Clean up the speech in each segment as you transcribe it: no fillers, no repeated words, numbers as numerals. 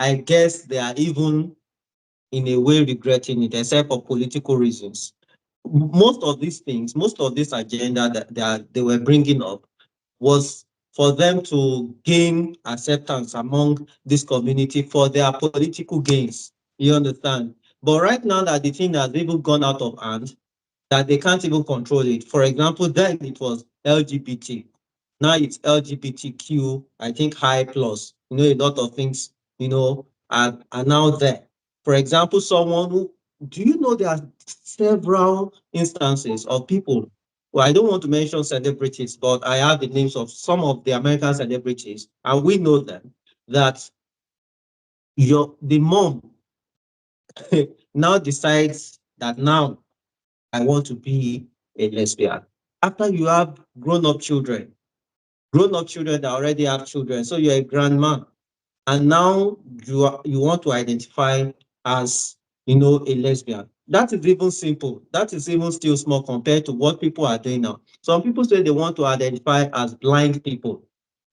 I guess they are even in a way regretting it, except for political reasons. Most of these things, most of this agenda that they were bringing up was for them to gain acceptance among this community for their political gains. You understand? But right now that the thing has even gone out of hand, that they can't even control it. For example, then it was LGBT. Now it's LGBTQ, I think high plus. A lot of things, are now there. For example, do you know there are several instances of people, well, I don't want to mention celebrities, but I have the names of some of the American celebrities, and we know them, that the mom now decides that now I want to be a lesbian. After you have grown up children that already have children, so you're a grandma, and now you want to identify as a lesbian. That is even simple. That is even still small compared to what people are doing now. Some people say they want to identify as blind people.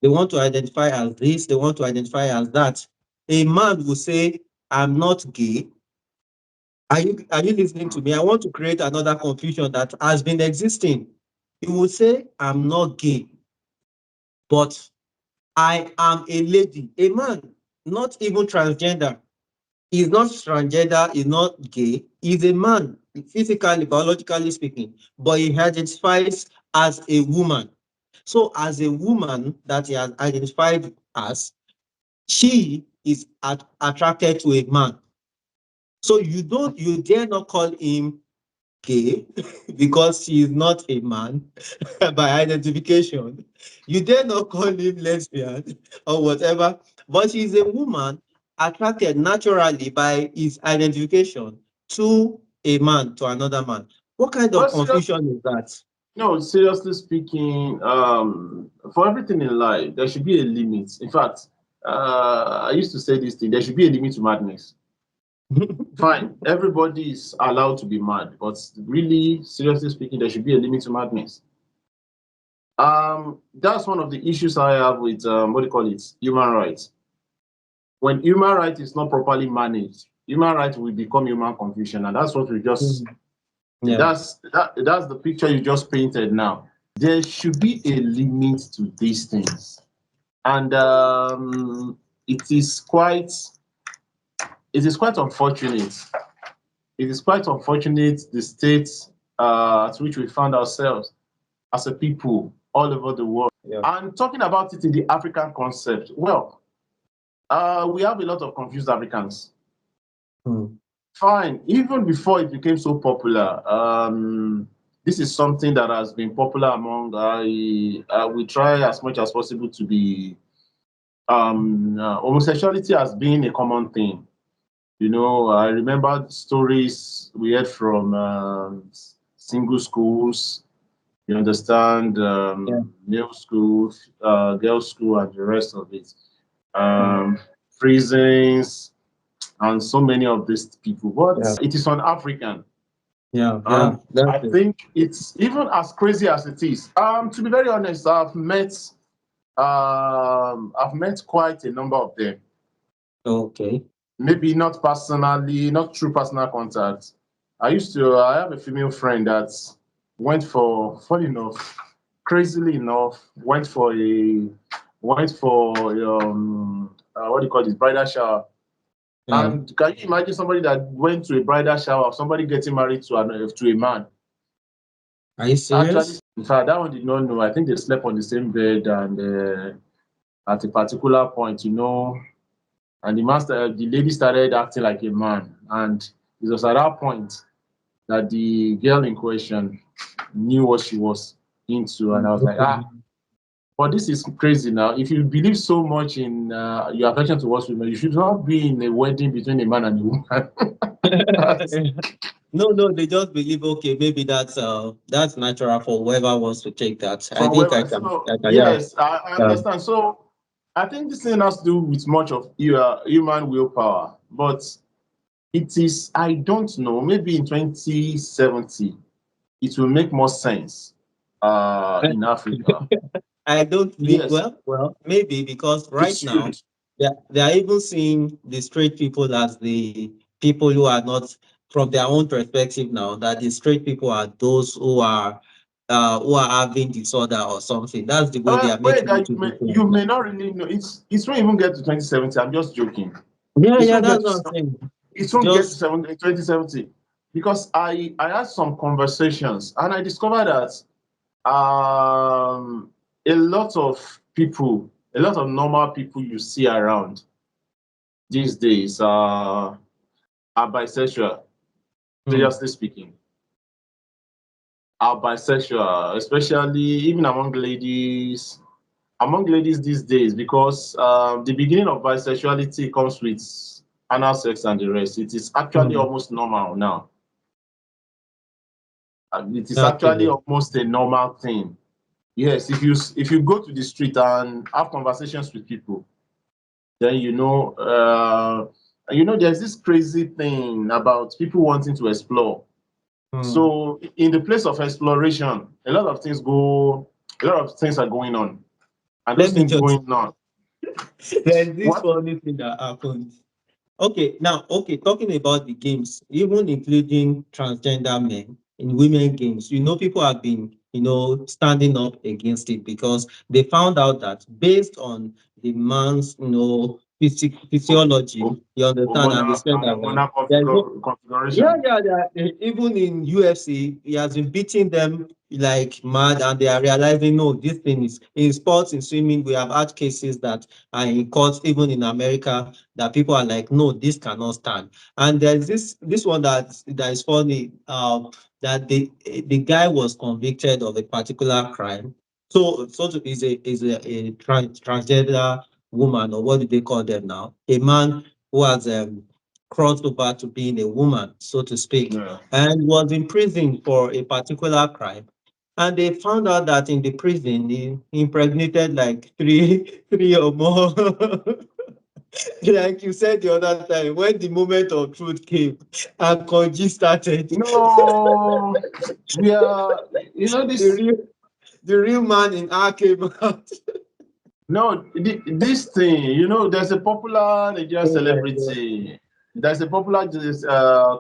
They want to identify as this, they want to identify as that. A man will say, I'm not gay. Are you listening to me? I want to create another confusion that has been existing. He will say, I'm not gay, but I am a lady, a man, not even transgender. He's not transgender, he's not gay, he's a man, physically, biologically speaking, but he identifies as a woman. So, as a woman that he has identified as, she is attracted to a man. So you dare not call him gay because he is not a man by identification. You dare not call him lesbian or whatever, but she's a woman attracted naturally by his identification to a man, to another man. What kind of But seriously, confusion is that? no, seriously speaking, for everything in life, there should be a limit. In fact, I used to say this thing: there should be a limit to madness. Fine, everybody is allowed to be mad, but really, seriously speaking, there should be a limit to madness. That's one of the issues I have with what do you call it, human rights. When human rights is not properly managed, human rights will become human confusion, and that's what we just Mm, yeah. that's the picture you just painted now. There should be a limit to these things, and it is quite unfortunate. It is quite unfortunate the state at which we found ourselves as a people all over the world. Yeah. And talking about it in the African concept, well, we have a lot of confused Africans. Mm. Fine, even before it became so popular, this is something that has been popular among. We try as much as possible to be. Homosexuality has been a common thing. I remember stories we heard from single schools. You understand, Yeah. male school, girls' school, and the rest of it. Mm. Um, Prisons, and so many of these people. But Yeah. it is on African. Yeah. Yeah. And That's I it. think it's even as crazy as it is. To be very honest, I've met quite a number of them. Okay. Maybe not personally, not through personal contact. I have a female friend that funny enough, crazily enough, went for what do you call this, bridal shower. Yeah. And can you imagine somebody that went to a bridal shower, somebody getting married to a man? Are you Actually, serious? in fact, that one did not know. I think they slept on the same bed, and at a particular point, and the lady started acting like a man, and it was at that point that the girl in question knew what she was into, and I was like, but this is crazy now. If you believe so much in your affection towards women, you should not be in a wedding between a man and a woman. No, no, they just believe, okay, maybe that's natural for whoever wants to take that. I For think whoever, so yeah. yes, I Yeah. understand. So I think this thing has to do with much of human willpower, but it is, I don't know, maybe in 2070 it will make more sense in Africa. I don't think, Yes, well, maybe because it right now, should. they are even seeing the straight people as the people who are not from their own perspective now, that the straight people are those who are having disorder or something. That's the way they are Wait, making it to look like you now. may not really know. It won't even get to 2070. I'm just joking. Yeah, It yeah, won't get that's to what I'm saying. it won't get to Just 2070 because I had some conversations and I discovered that a lot of people, a lot of normal people you see around these days are bisexual. mm, Seriously speaking, are bisexual, especially even among ladies. Among ladies these days, because the beginning of bisexuality comes with anal sex and the rest. It is actually mm, almost normal now. It is actually okay. almost a normal thing. Yes, if you go to the street and have conversations with people, then there's this crazy thing about people wanting to explore. Mm. So in the place of exploration, a lot of things are going on, and those Let me things just going on. there's this What? funny thing that happened. Okay, now, okay, talking about the games, even including transgender men in women games, people have been, standing up against it because they found out that based on the man's, physiology, you understand, and they said that Hormonal there's no, yeah, configuration. yeah, yeah. Even in UFC, he has been beating them like mad, and they are realizing no, this thing is in sports, in swimming. We have had cases that are in courts, even in America, that people are like, no, this cannot stand. And there's this one that is funny. That the guy was convicted of a particular crime. Is a transgender woman, or what do they call them now? A man who has crossed over to being a woman, so to speak, Yeah. and was in prison for a particular crime. And they found out that in the prison he impregnated like three or more. Like you said the other time, when the moment of truth came and Konji started, No, we are, the this. real the real man in her came out. No, this thing, there's a popular Nigerian Oh my God. celebrity. There's a popular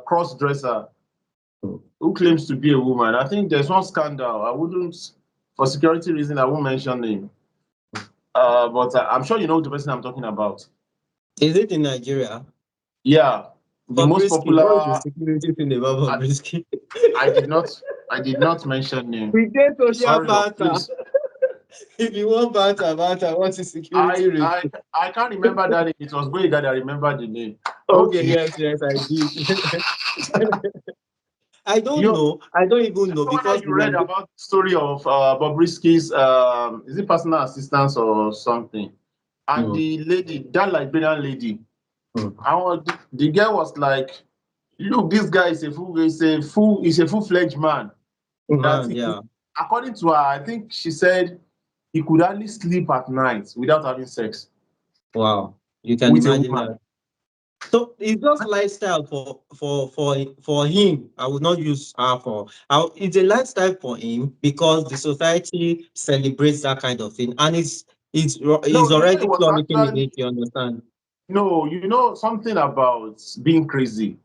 cross dresser who claims to be a woman. I think there's one scandal. I wouldn't, for security reason, I won't mention name. But I'm sure you know the person I'm talking about. Is it in Nigeria? Yeah, the most Bobrisky, what is the popular. security thing about I, Bobrisky? I did not. I did not mention name. We get social Sorry, banter. please. If you want banter, what's the security I rate? I I can't remember that name. It was way that I remember the name. Okay, Okay. yes, I did. I don't You know. I don't even I know don't know whether because you read about the story of Bobrisky's is it personal assistance or something? And Mm, the lady, that Liberian lady, mm, the girl was like, look, this guy is a full-fledged man. That man, yeah. according to her, I think she said he could hardly sleep at night without having sex Wow. You can with a imagine woman. that. So it's just lifestyle for him. I would not use her for. It's a lifestyle for him because the society celebrates that kind of thing, and it's No, it already was flourishing in it. actually You understand? no, something about being crazy.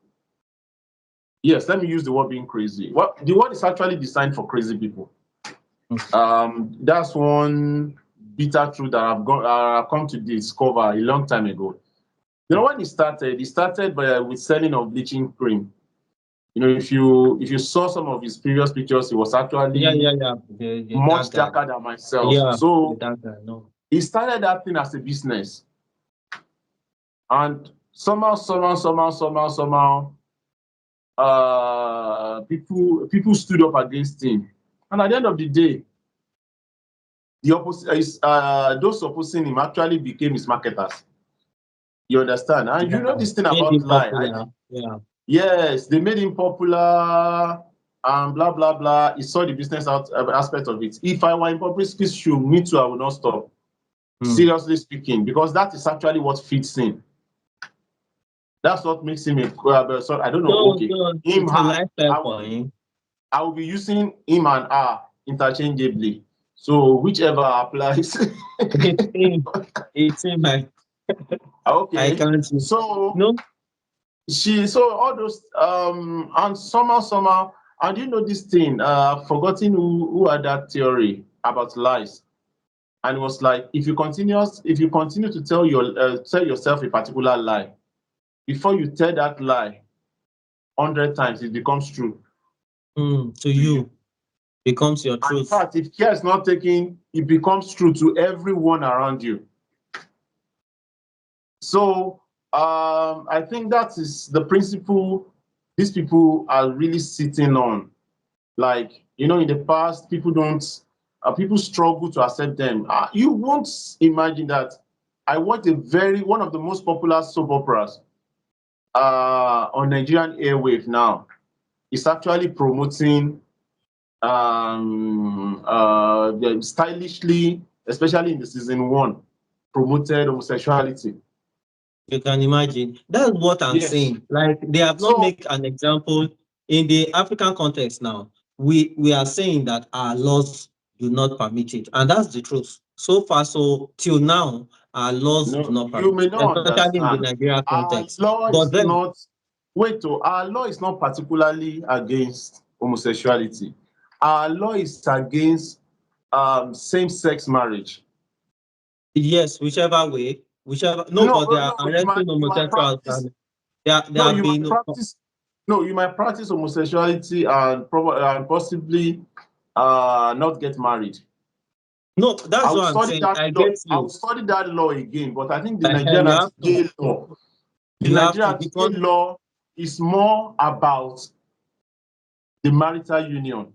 Yes, let me use the word being crazy. What the word is actually designed for crazy people. Mm. That's one bitter truth that I've come to discover a long time ago. When it started by with selling of bleaching cream. If you saw some of his previous pictures, he was Yeah, actually yeah, yeah. That much guy. darker than myself. Yeah, So that guy. No. he started that thing as a business, and somehow, people stood up against him, and at the end of the day, those opposing him actually became his marketers. You understand? And Yeah, this thing made about him lie. popular. Yeah. Yes, they made him popular and blah blah blah. He saw the business aspect of it. If I were in public shoe, me too, I would not stop. Mm. Seriously speaking, because that is actually what fits him. That's what makes him a so I don't know. Okay, him It's a her. lifestyle I will for be him. I will be using him and her interchangeably. So whichever applies. It's him. It's him. Okay. I can't. So No, so all those and somehow, and you know this thing, I've forgotten who had that theory about lies. And it was like, if you continue to tell yourself a particular lie, before you tell that lie 100 times, it becomes true to to you. you becomes your And in truth. fact, if care is not taken, it becomes true to everyone around you. So I think that is the principle these people are really sitting on. Like, in the past, people struggle to accept them. You won't imagine that I watched one of the most popular soap operas on Nigerian airwave now. It's actually promoting stylishly, especially in the season one, promoted homosexuality. You can imagine. That's what I'm Yes. saying. Like they have not So made an example in the African context now. We are saying that our laws do not permit it, and that's the truth. So far, so till now, our laws do no, not you permit may it, not especially in the understand. Nigeria Our context. law But is then, not our law is not particularly against homosexuality. Our law is against same-sex marriage. yes, whichever way, whichever no, No, but they no, are no. arresting You might homosexuals, practice. and there No, have you been might practice. No, you might practice homosexuality and possibly not get married. no. That's what I'm saying. I get I will you. study that law again, but I think the Nigerian You have to. anti-gay law, the You have to Nigerian anti-gay because law is more about the marital union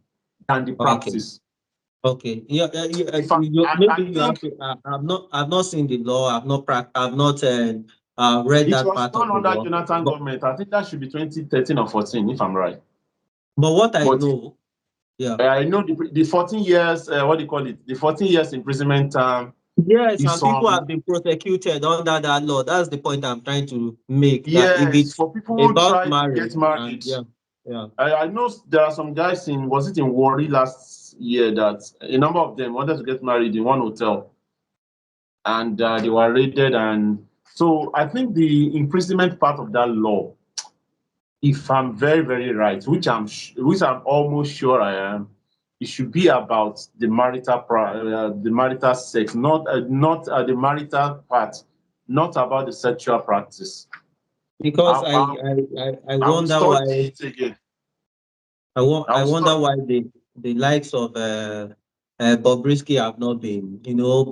than the okay. practice. Okay. Yeah. If I, Maybe I you have think to. I've not seen the law. I've not read it that was part of done the under law. Jonathan government. I think that should be 2013 or 14, if I'm right. But what I But know, yeah. I know the 14 years, what do you call it? The 14 years imprisonment term Yes, is and people some, have been prosecuted under that law. That's the point I'm trying to make. That if yes, it's for people who about try to get marriage, and married. yeah, yeah. I know there are some guys was it in Warri last year that a number of them wanted to get married in one hotel and they were raided. And so I think the imprisonment part of that law, if I'm very, very right, which I'm almost sure I am, it should be about the marital sex, not the marital part, not about the sexual practice. Because I, I, I I will wonder study why. it again. I I will wonder study. why the likes of Bobrisky have not been,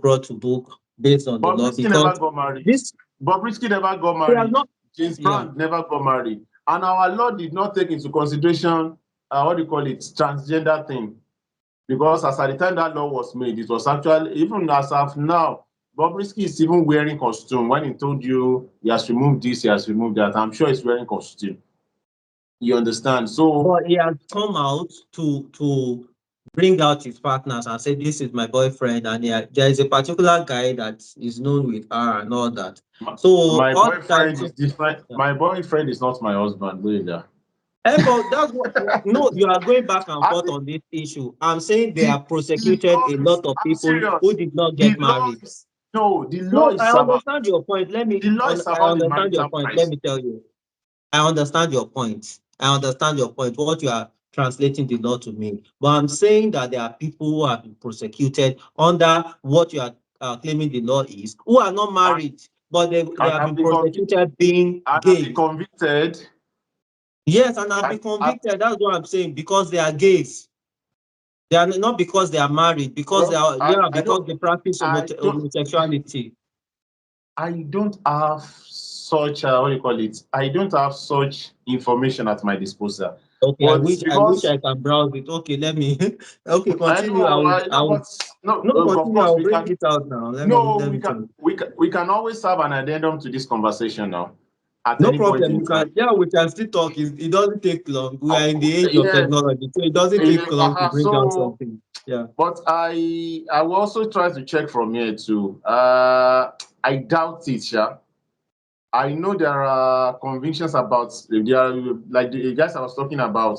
brought to book based on the law, Bobrisky never because got married. this Bobrisky never got they are married. not. James Yeah. Brown never got married. And our law did not take into consideration, what do you call it, transgender thing. Because as at the time that law was made, it was actually, even as of now, Bobrisky is even wearing costume. When he told you he has removed this, he has removed that, I'm sure he's wearing costume. You understand? So, But he has come out to bring out his partners and say, "This is my boyfriend," and there is a particular guy that is known with her and all that. So my all the time, boyfriend is different. yeah. My boyfriend is not my husband, either. But that's what. No, you are going back and I forth think on this issue. I'm saying they the have prosecuted a lot of I'm people who serious. did not The get law married. is no, the law No, I is about understand your point. I the understand your marital point. Let price. me tell you. I understand your point. I understand your point, what you are translating the law to mean. But I'm saying that there are people who have been prosecuted under what you are claiming the law is, who are not And, married, but they and have have been been convicted prosecuted being and have been gays. convicted. Yes, and have I, been I, convicted. That's what I'm saying, because they are gays. They are not because they are married, because well, I because don't they practice I don't homosexuality. I don't have such what do you call it? I don't have such information at my disposal. Okay, But I wish because I can browse it. Okay, let me. Okay, I continue. know I I know would. but no, No, of continue. course I'll we bring can. it out now. No, Let me tell you. we can always have an addendum to this conversation now at No any point problem. in You time. can, yeah, we can still talk. It doesn't take long. We are in the age of Yeah, technology, so it doesn't take long to bring out so something. Yeah. but I will also try to check from here too. I doubt it, yeah. I know there are convictions about there are like the guys I was talking about,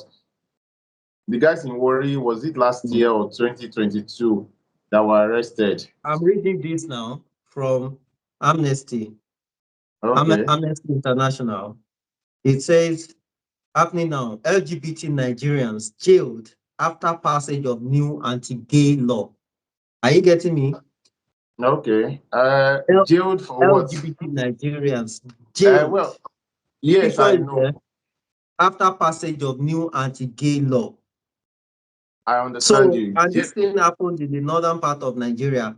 the guys in Warri, was it last Mm. year or 2022 that were arrested? I'm reading this now from Amnesty. Okay. Amnesty International. It says, happening now, LGBT Nigerians jailed after passage of new anti-gay law. Are you getting me? Okay. L- Jailed for what? LGBT Nigerians jailed. Well, yes, Picture I is there. know. After passage of new anti-gay law. I understand So, you. and this thing happened in the northern part of Nigeria.